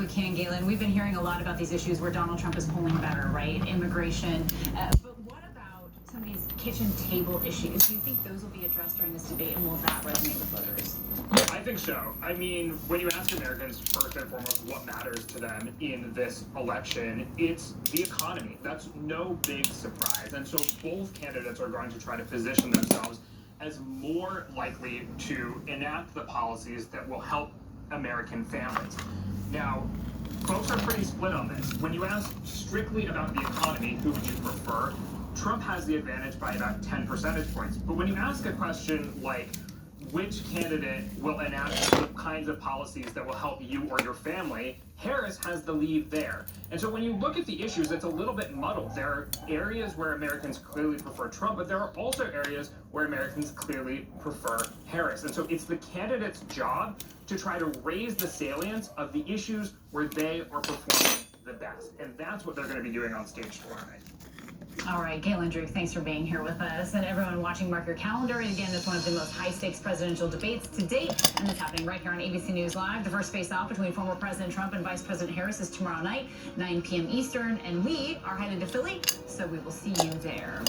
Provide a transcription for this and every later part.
we can, Galen. We've been hearing a lot about these issues where Donald Trump is polling better, right? Immigration. But what about some of these kitchen table issues? Do you think those will be addressed during this debate, and will that resonate with voters? I think so. I mean, when you ask Americans first and foremost what matters to them in this election, it's the economy. That's no big surprise. And so both candidates are going to try to position themselves as more likely to enact the policies that will help American families. Now, folks are pretty split on this. When you ask strictly about the economy, who would you prefer? Trump has the advantage by about 10 percentage points. But when you ask a question like, which candidate will enact the kinds of policies that will help you or your family, Harris has the lead there. And so when you look at the issues, it's a little bit muddled. There are areas where Americans clearly prefer Trump, but there are also areas where Americans clearly prefer Harris. And so it's the candidate's job to try to raise the salience of the issues where they are performing the best. And that's what they're going to be doing on stage tomorrow night. All right, Galen Drew, thanks for being here with us. And everyone watching, mark your calendar. And again, it's one of the most high-stakes presidential debates to date, and it's happening right here on ABC News Live. The first face-off between former President Trump and Vice President Harris is tomorrow night, 9 p.m. Eastern, and we are headed to Philly, so we will see you there.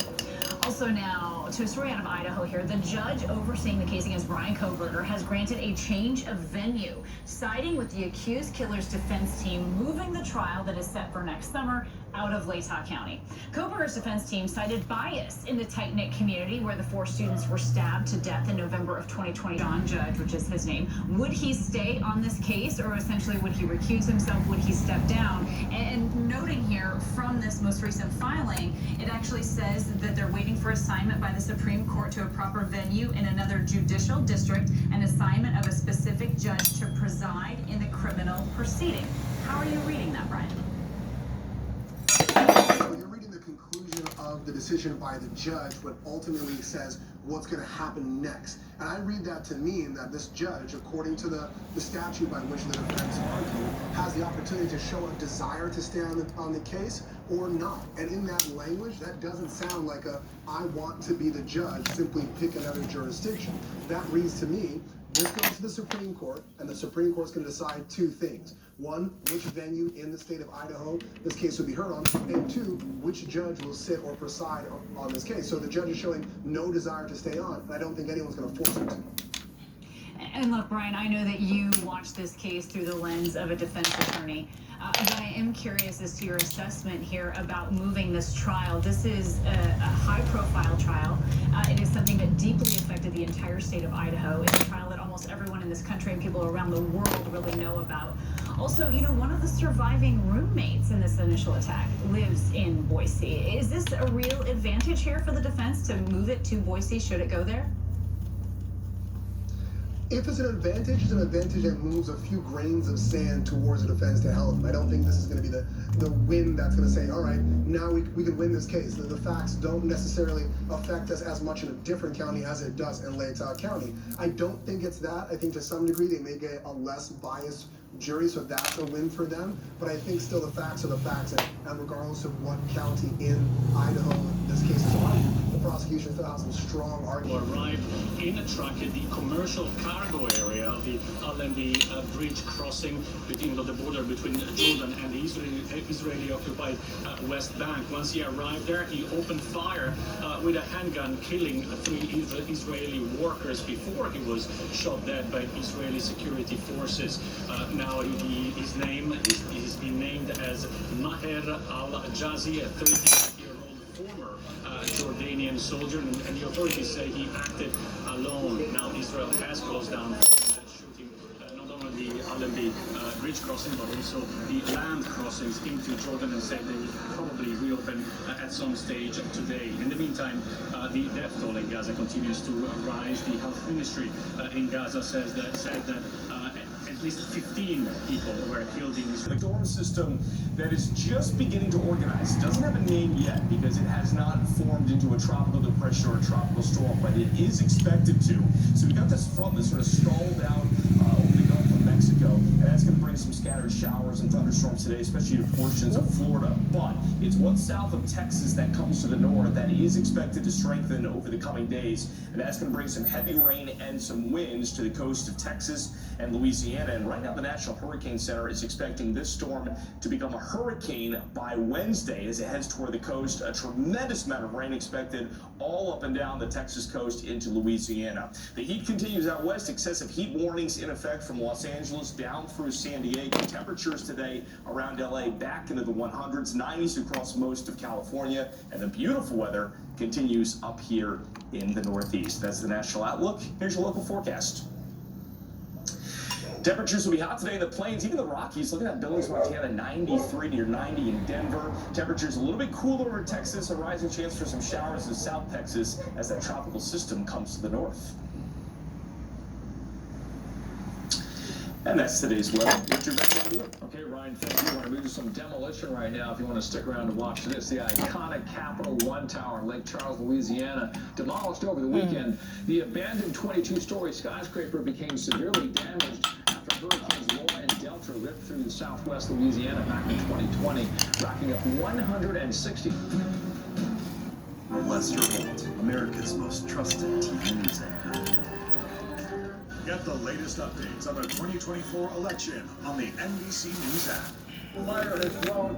Also now, to a story out of Idaho here, the judge overseeing the case against Bryan Kohberger has granted a change of venue, siding with the accused killer's defense team, moving the trial that is set for next summer out of Latah County. Kohberger's defense team cited bias in the tight-knit community where the 4 students were stabbed to death in November of 2020. John Judge, which is his name, would he stay on this case, or essentially would he recuse himself? Would he step down? And noting here from this most recent filing, it actually says that they're waiting for assignment by the Supreme Court to a proper venue in another judicial district and assignment of a specific judge to preside in the criminal proceeding. How are you reading that, Brian? You're reading the conclusion of the decision by the judge, what ultimately says what's going to happen next. And I read that to mean that this judge, according to the statute by which the defense argued, has the opportunity to show a desire to stay on the case or not. And in that language, that doesn't sound like a, I want to be the judge, simply pick another jurisdiction. That reads to me, this goes to the Supreme Court, and the Supreme Court's going to decide 2 things. 1, which venue in the state of Idaho this case will be heard on, and 2, which judge will sit or preside on this case. So the judge is showing no desire to stay on, and I don't think anyone's going to force him to. And look, Brian, I know that you watched this case through the lens of a defense attorney, but I am curious as to your assessment here about moving this trial. This is a high-profile trial. It is something that deeply affected the entire state of Idaho. It's a trial that almost everyone in this country and people around the world really know about. Also, you know, one of the surviving roommates in this initial attack lives in Boise. Is this a real advantage here for the defense to move it to Boise? Should it go there? If it's an advantage that moves a few grains of sand towards the defense to help. I don't think this is going to be the win that's going to say, all right, now we can win this case. The facts don't necessarily affect us as much in a different county as it does in Latah County. I don't think it's that. I think to some degree they may get a less biased jury, so that's a win for them. But I think still the facts are the facts, and regardless of what county in Idaho this case is on, the prosecution still has some strong arguments. Arrived in a truck at the commercial cargo area of the Allenby bridge crossing between the border between Jordan and the Israeli-occupied West Bank. Once he arrived there, he opened fire with a handgun, killing 3 Israeli workers before he was shot dead by Israeli security forces. Now his name is been named as Maher al-Jazi, a 30-year-old former Jordanian soldier, and the authorities say he acted alone. Now Israel has closed down shooting not only the Allenby bridge crossing, but also the land crossings into Jordan, and said they will probably reopen at some stage today. In the meantime, the death toll in Gaza continues to rise. The health ministry in Gaza said that at least 15 people were killed in this. The storm system that is just beginning to organize doesn't have a name yet because it has not formed into a tropical depression or a tropical storm, but it is expected to. So we got this front that's sort of stalled out over the Gulf of Mexico, and that's going to bring bring some scattered showers and thunderstorms today, especially to portions of Florida. But it's what's south of Texas that comes to the north that is expected to strengthen over the coming days. And that's going to bring some heavy rain and some winds to the coast of Texas and Louisiana. And right now, the National Hurricane Center is expecting this storm to become a hurricane by Wednesday as it heads toward the coast. A tremendous amount of rain expected all up and down the Texas coast into Louisiana. The heat continues out west. Excessive heat warnings in effect from Los Angeles down through San Diego. Temperatures today around LA back into the 100s, 90s across most of California. And the beautiful weather continues up here in the Northeast. That's the national outlook. Here's your local forecast. Temperatures will be hot today in the plains, even the Rockies. Looking at Billings, Montana, 93 near 90 in Denver. Temperatures a little bit cooler in Texas. A rising chance for some showers in South Texas as that tropical system comes to the north. And that's today's weather. Richard, back to you. Okay, Ryan, thank you. I want to move to some demolition right now. If you want to stick around to watch this, the iconic Capital One Tower in Lake Charles, Louisiana, demolished over the weekend. The abandoned 22-story skyscraper became severely damaged after hurricanes Laura and Delta ripped through the southwest Louisiana back in 2020, racking up 160. Lester Holt, America's most trusted TV news anchor. Get the latest updates on the 2024 election on the NBC News app. Fire has blown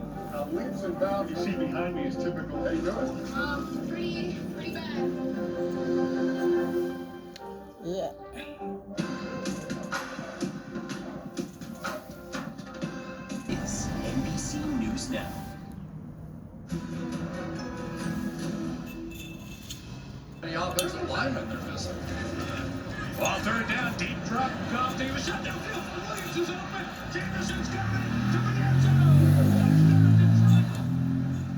leaps and bounds. You see behind me is typical. How you doing? Pretty bad. Yeah. It's NBC News Now. The offensive linemen they're missing. On third down, deep drop, Goff Davis shut down field. Williams is open. Jamerson's got it to the end zone.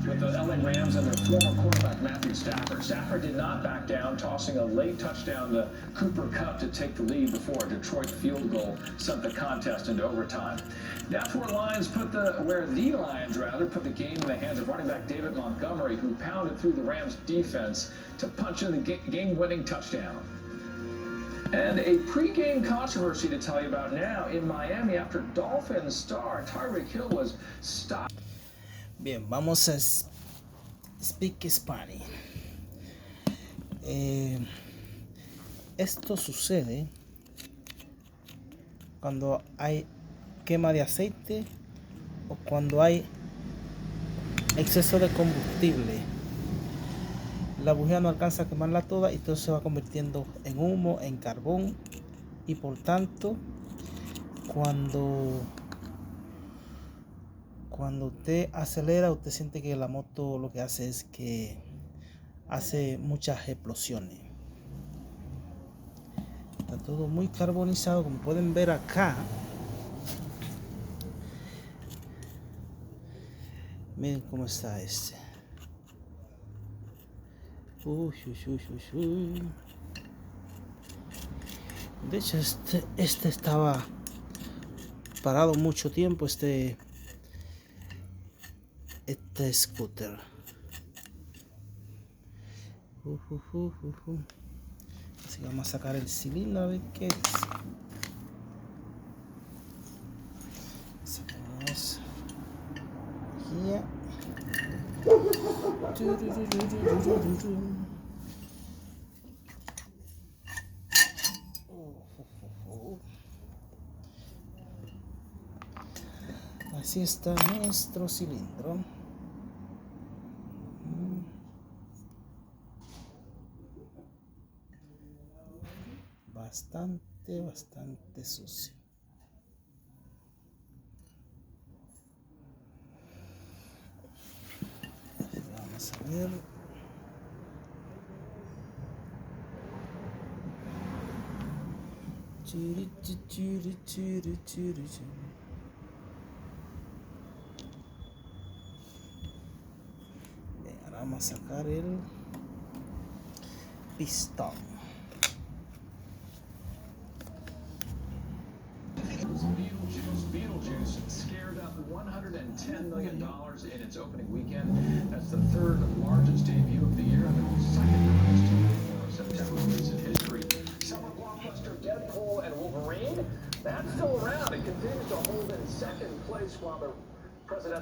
With the LA Rams and their former quarterback Matthew Stafford. Stafford did not back down, tossing a late touchdown to Cooper Kupp to take the lead before a Detroit field goal sent the contest into overtime. That's where the Lions put the game in the hands of running back David Montgomery, who pounded through the Rams defense to punch in the game-winning touchdown. And a pre-game controversy to tell you about now in Miami after Dolphins star Tyreek Hill was stopped. Bien, vamos a speak Spanish. Esto sucede cuando hay quema de aceite o cuando hay exceso de combustible. La bujía no alcanza a quemarla toda y todo se va convirtiendo en humo, en carbón, y por tanto cuando usted acelera, usted siente que la moto lo que hace es que hace muchas explosiones. Está todo muy carbonizado, como pueden ver acá. Miren cómo está este. De hecho, este estaba parado mucho tiempo, este scooter. Así que vamos a sacar el cilindro a ver qué dice. Sacamos aquí. Así está nuestro cilindro. Bastante sucio. Vamos a ver. Bien, ahora vamos a sacar el pistón. Beetlejuice scared up $110 million in its opening weekend. That's the third largest debut of the year and the second largest for September release in history. Summer blockbuster Deadpool and Wolverine, that's still around. It continues to hold in place while the presidential